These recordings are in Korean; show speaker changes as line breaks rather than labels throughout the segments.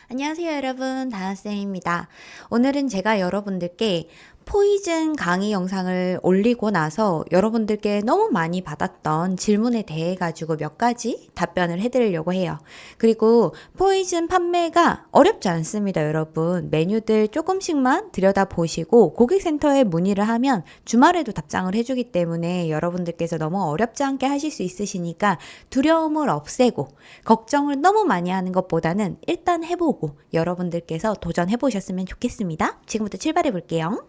안녕하세요, 여러분. 다나쌤입니다. 오늘은 제가 여러분들께 포이즌 강의 영상을 올리고 나서 여러분들께 너무 많이 받았던 질문에 대해 가지고 몇 가지 답변을 해드리려고 해요. 그리고 포이즌 판매가 어렵지 않습니다, 여러분. 메뉴들 조금씩만 들여다보시고 고객센터에 문의를 하면 주말에도 답장을 해주기 때문에 여러분들께서 너무 어렵지 않게 하실 수 있으시니까 두려움을 없애고 걱정을 너무 많이 하는 것보다는 일단 해보고 여러분들께서 도전해보셨으면 좋겠습니다. 지금부터 출발해 볼게요.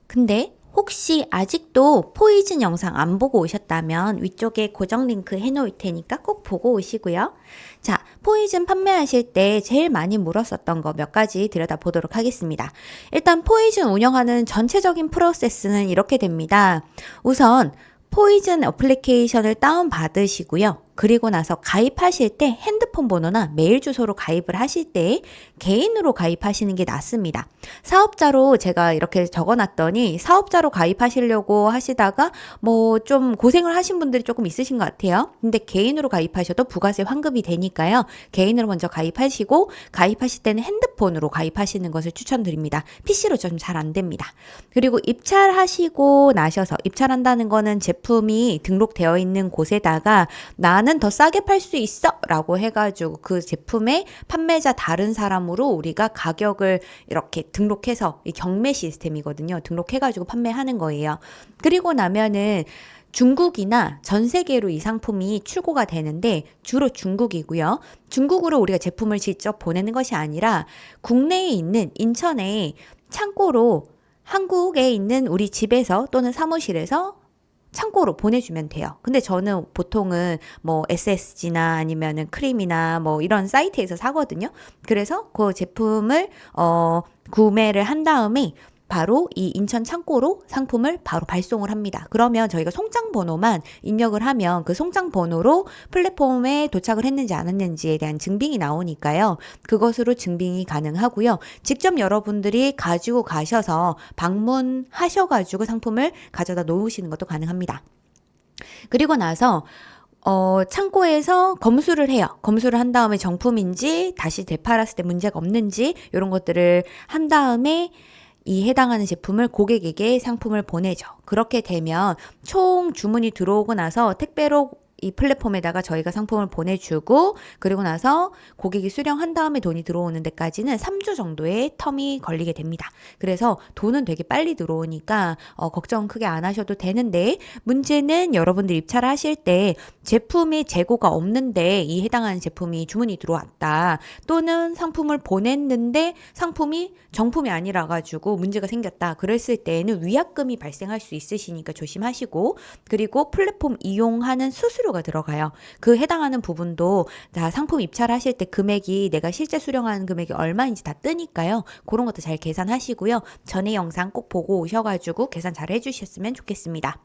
근데 혹시 아직도 포이즌 영상 안 보고 오셨다면 위쪽에 고정 링크 해놓을 테니까 꼭 보고 오시고요. 자, 포이즌 판매하실 때 제일 많이 물었었던 거 몇 가지 들여다보도록 하겠습니다. 일단 포이즌 운영하는 전체적인 프로세스는 이렇게 됩니다. 우선 포이즌 어플리케이션을 다운받으시고요. 그리고 나서 가입하실 때 핸드폰 번호나 메일 주소로 가입을 하실 때 개인으로 가입하시는 게 낫습니다. 사업자로 제가 이렇게 적어놨더니 사업자로 가입하시려고 하시다가 뭐 좀 고생을 하신 분들이 조금 있으신 것 같아요. 근데 개인으로 가입하셔도 부가세 환급이 되니까요. 개인으로 먼저 가입하시고 가입하실 때는 핸드폰으로 가입하시는 것을 추천드립니다. PC로 좀 잘 안 됩니다. 그리고 입찰하시고 나셔서 입찰한다는 거는 제품이 등록되어 있는 곳에다가 나는 더 싸게 팔 수 있어 라고 해가지고 그 제품의 판매자 다른 사람으로 우리가 가격을 이렇게 등록해서 이 경매 시스템이거든요. 등록해가지고 판매하는 거예요. 그리고 나면은 중국이나 전 세계로 이 상품이 출고가 되는데 주로 중국이고요. 중국으로 우리가 제품을 직접 보내는 것이 아니라 국내에 있는 인천에 창고로 한국에 있는 우리 집에서 또는 사무실에서 창고로 보내주면 돼요. 근데 저는 보통은 뭐 SSG나 아니면은 크림이나 뭐 이런 사이트에서 사거든요. 그래서 그 제품을 구매를 한 다음에 바로 이 인천 창고로 상품을 바로 발송을 합니다. 그러면 저희가 송장 번호만 입력을 하면 그 송장 번호로 플랫폼에 도착을 했는지 안 했는지에 대한 증빙이 나오니까요. 그것으로 증빙이 가능하고요. 직접 여러분들이 가지고 가셔서 방문하셔가지고 상품을 가져다 놓으시는 것도 가능합니다. 그리고 나서 창고에서 검수를 해요. 검수를 한 다음에 정품인지 다시 되팔았을 때 문제가 없는지 이런 것들을 한 다음에 이 해당하는 제품을 고객에게 상품을 보내죠. 그렇게 되면 총 주문이 들어오고 나서 택배로 이 플랫폼에다가 저희가 상품을 보내주고 그리고 나서 고객이 수령한 다음에 돈이 들어오는 데까지는 3주 정도의 텀이 걸리게 됩니다. 그래서 돈은 되게 빨리 들어오니까 걱정 크게 안 하셔도 되는데 문제는 여러분들 입찰을 하실 때 제품이 재고가 없는데 이 해당하는 제품이 주문이 들어왔다. 또는 상품을 보냈는데 상품이 정품이 아니라 가지고 문제가 생겼다. 그랬을 때에는 위약금이 발생할 수 있으시니까 조심하시고 그리고 플랫폼 이용하는 수수료가 들어가요. 그 해당하는 부분도 다 상품 입찰하실 때 금액이 내가 실제 수령하는 금액이 얼마인지 다 뜨니까요. 그런 것도 잘 계산하시고요. 전에 영상 꼭 보고 오셔가지고 계산 잘 해주셨으면 좋겠습니다.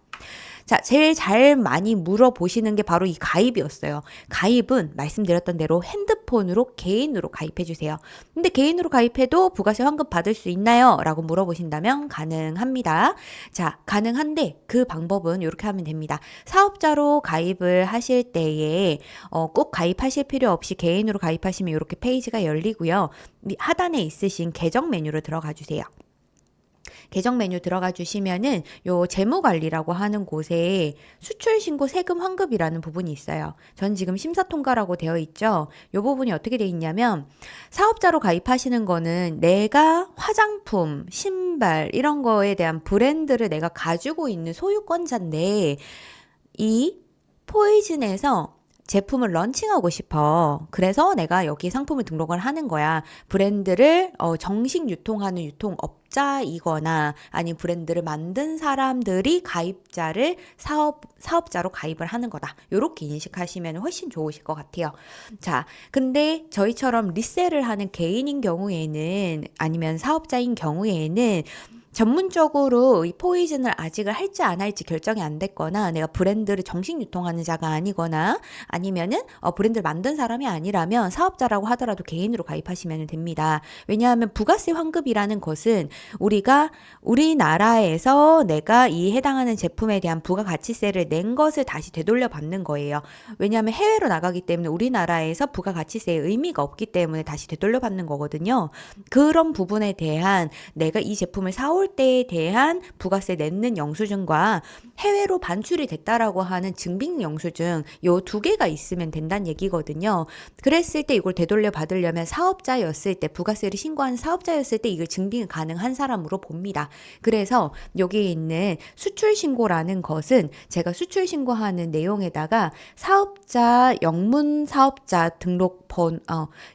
자, 제일 잘 많이 물어보시는 게 바로 이 가입이었어요. 가입은 말씀드렸던 대로 핸드폰으로 개인으로 가입해주세요. 근데 개인으로 가입해도 부가세 환급 받을 수 있나요? 라고 물어보신다면 가능합니다. 자, 가능한데 그 방법은 이렇게 하면 됩니다. 사업자로 가입을 하실 때에 꼭 가입하실 필요 없이 개인으로 가입하시면 이렇게 페이지가 열리고요. 하단에 있으신 계정 메뉴로 들어가 주세요. 계정 메뉴 들어가 주시면은 요 재무관리라고 하는 곳에 수출신고 세금 환급이라는 부분이 있어요. 전 지금 심사통과라고 되어 있죠. 요 부분이 어떻게 되어 있냐면 사업자로 가입하시는 거는 내가 화장품, 신발 이런 거에 대한 브랜드를 내가 가지고 있는 소유권자인데 이 포이즌에서 제품을 런칭하고 싶어. 그래서 내가 여기 상품을 등록을 하는 거야. 브랜드를 정식 유통하는 유통업자이거나 아니 브랜드를 만든 사람들이 가입자를 사업자로 가입을 하는 거다. 요렇게 인식하시면 훨씬 좋으실 것 같아요. 자, 근데 저희처럼 리셀을 하는 개인인 경우에는 아니면 사업자인 경우에는 전문적으로 이 포이즌을 아직을 할지 안 할지 결정이 안 됐거나 내가 브랜드를 정식 유통하는 자가 아니거나 아니면은 브랜드를 만든 사람이 아니라면 사업자라고 하더라도 개인으로 가입하시면 됩니다. 왜냐하면 부가세 환급이라는 것은 우리가 우리나라에서 내가 이 해당하는 제품에 대한 부가가치세를 낸 것을 다시 되돌려 받는 거예요. 왜냐하면 해외로 나가기 때문에 우리나라에서 부가가치세의 의미가 없기 때문에 다시 되돌려 받는 거거든요. 그런 부분에 대한 내가 이 제품을 사올 때에 대한 부가세 냈는 영수증과 해외로 반출이 됐다라고 하는 증빙 영수증 요 두 개가 있으면 된다는 얘기거든요. 그랬을 때 이걸 되돌려 받으려면 사업자였을 때 부가세를 신고한 사업자였을 때 이걸 증빙 가능한 사람으로 봅니다. 그래서 여기 있는 수출 신고라는 것은 제가 수출 신고하는 내용에다가 사업자 영문 사업자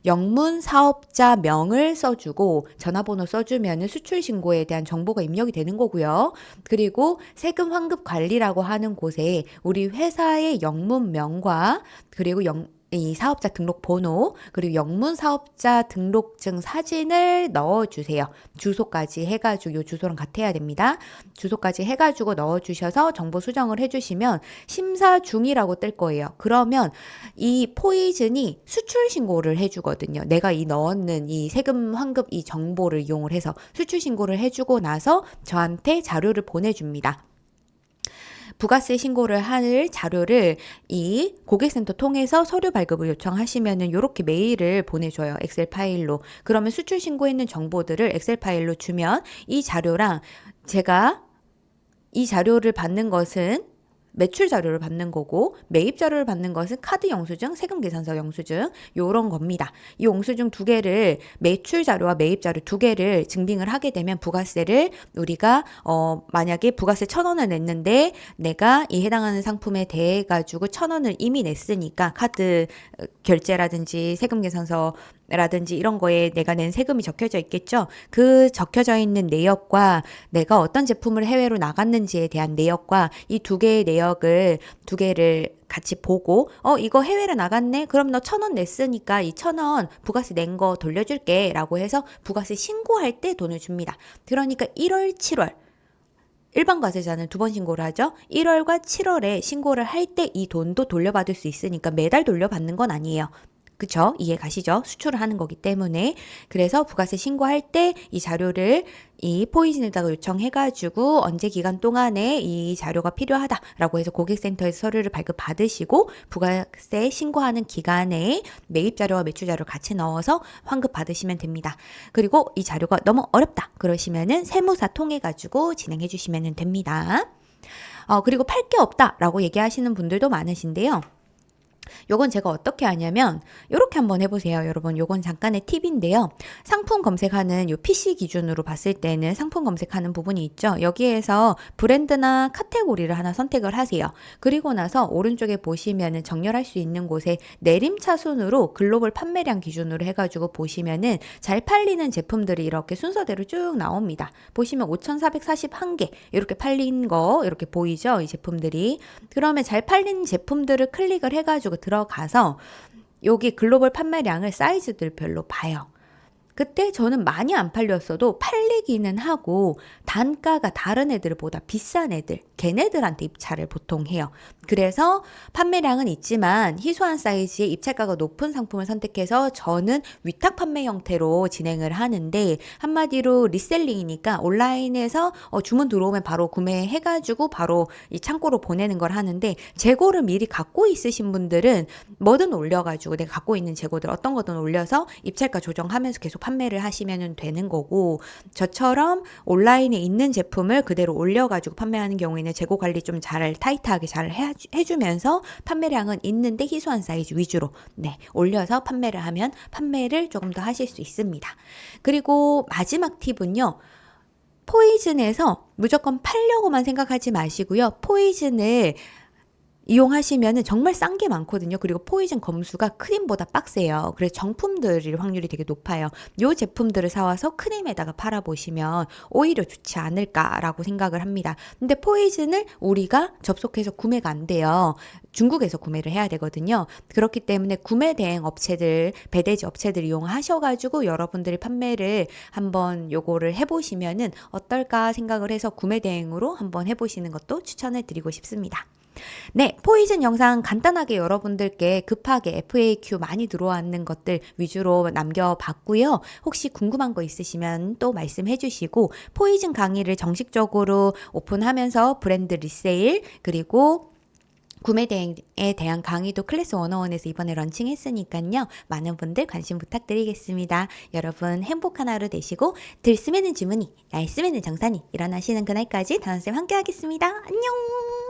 영문 사업자명을 써주고 전화번호 써주면 수출 신고에 대한 정보가 입력이 되는 거고요. 그리고 세금 환급 관리라고 하는 곳에 우리 회사의 영문명과 그리고 이 사업자 등록 번호 그리고 영문 사업자 등록증 사진을 넣어주세요. 주소까지 해가지고 이 주소랑 같아야 됩니다. 주소까지 해가지고 넣어주셔서 정보 수정을 해주시면 심사 중이라고 뜰 거예요. 그러면 이 포이즌이 수출 신고를 해주거든요. 내가 이 넣는 이 세금 환급 이 정보를 이용을 해서 수출 신고를 해주고 나서 저한테 자료를 보내줍니다. 부가세 신고를 할 자료를 이 고객센터 통해서 서류 발급을 요청하시면은 이렇게 메일을 보내줘요. 엑셀 파일로. 그러면 수출 신고했는 정보들을 엑셀 파일로 주면 이 자료랑 제가 이 자료를 받는 것은 매출 자료를 받는 거고 매입 자료를 받는 것은 카드 영수증, 세금 계산서 영수증 요런 겁니다. 이 영수증 두 개를 매출 자료와 매입 자료 두 개를 증빙을 하게 되면 부가세를 우리가 만약에 부가세 1,000원을 냈는데 내가 이 해당하는 상품에 대해 가지고 1,000원을 이미 냈으니까 카드 결제라든지 세금 계산서 라든지 이런 거에 내가 낸 세금이 적혀져 있겠죠. 그 적혀져 있는 내역과 내가 어떤 제품을 해외로 나갔는지에 대한 내역과 이 두 개의 내역을 두 개를 같이 보고 이거 해외로 나갔네? 그럼 너 1,000원 냈으니까 이 1,000원 부가세 낸 거 돌려줄게 라고 해서 부가세 신고할 때 돈을 줍니다. 그러니까 1월, 7월 일반 과세자는 두 번 신고를 하죠. 1월과 7월에 신고를 할 때 이 돈도 돌려받을 수 있으니까 매달 돌려받는 건 아니에요. 그쵸? 이해 가시죠? 수출을 하는 거기 때문에. 그래서 부가세 신고할 때 이 자료를 이 포이즌에다가 요청해가지고 언제 기간 동안에 이 자료가 필요하다라고 해서 고객센터에서 서류를 발급받으시고 부가세 신고하는 기간에 매입 자료와 매출 자료를 같이 넣어서 환급 받으시면 됩니다. 그리고 이 자료가 너무 어렵다 그러시면은 세무사 통해가지고 진행해 주시면 됩니다. 그리고 팔 게 없다라고 얘기하시는 분들도 많으신데요. 요건 제가 어떻게 하냐면 요렇게 한번 해보세요. 여러분 요건 잠깐의 팁인데요. 상품 검색하는 요 PC 기준으로 봤을 때는 상품 검색하는 부분이 있죠. 여기에서 브랜드나 카테고리를 하나 선택을 하세요. 그리고 나서 오른쪽에 보시면은 정렬할 수 있는 곳에 내림차순으로 글로벌 판매량 기준으로 해가지고 보시면은 잘 팔리는 제품들이 이렇게 순서대로 쭉 나옵니다. 보시면 5,441개 이렇게 팔린 거 이렇게 보이죠? 이 제품들이. 그러면 잘 팔린 제품들을 클릭을 해가지고 들어가서 여기 글로벌 판매량을 사이즈들별로 봐요. 그때 저는 많이 안 팔렸어도 팔리기는 하고 단가가 다른 애들보다 비싼 애들, 걔네들한테 입찰을 보통 해요. 그래서 판매량은 있지만 희소한 사이즈의 입찰가가 높은 상품을 선택해서 저는 위탁 판매 형태로 진행을 하는데 한마디로 리셀링이니까 온라인에서 주문 들어오면 바로 구매해가지고 바로 이 창고로 보내는 걸 하는데 재고를 미리 갖고 있으신 분들은 뭐든 올려가지고 내가 갖고 있는 재고들 어떤 거든 올려서 입찰가 조정하면서 계속 판매를 하시면 되는 거고 저처럼 온라인에 있는 제품을 그대로 올려가지고 판매하는 경우에는 재고 관리 좀 잘 타이트하게 잘 해주면서 판매량은 있는데 희소한 사이즈 위주로 올려서 판매를 하면 판매를 조금 더 하실 수 있습니다. 그리고 마지막 팁은요. 포이즌에서 무조건 팔려고만 생각하지 마시고요. 포이즌을 이용하시면은 정말 싼 게 많거든요. 그리고 포이즌 검수가 크림보다 빡세요. 그래서 정품들일 확률이 되게 높아요. 요 제품들을 사 와서 크림에다가 팔아 보시면 오히려 좋지 않을까라고 생각을 합니다. 근데 포이즌을 우리가 접속해서 구매가 안 돼요. 중국에서 구매를 해야 되거든요. 그렇기 때문에 구매 대행 업체들, 배대지 업체들 이용하셔 가지고 여러분들이 판매를 한번 요거를 해 보시면은 어떨까 생각을 해서 구매 대행으로 한번 해 보시는 것도 추천을 드리고 싶습니다. 네, 포이즌 영상 간단하게 여러분들께 급하게 FAQ 많이 들어왔는 것들 위주로 남겨봤고요. 혹시 궁금한 거 있으시면 또 말씀해 주시고, 포이즌 강의를 정식적으로 오픈하면서 브랜드 리세일, 그리고 구매 대행에 대한 강의도 클래스 101에서 이번에 런칭했으니까요. 많은 분들 관심 부탁드리겠습니다. 여러분 행복한 하루 되시고, 들 쓰면은 주머니, 날 쓰면은 정산이 일어나시는 그날까지 다은쌤 함께 하겠습니다. 안녕!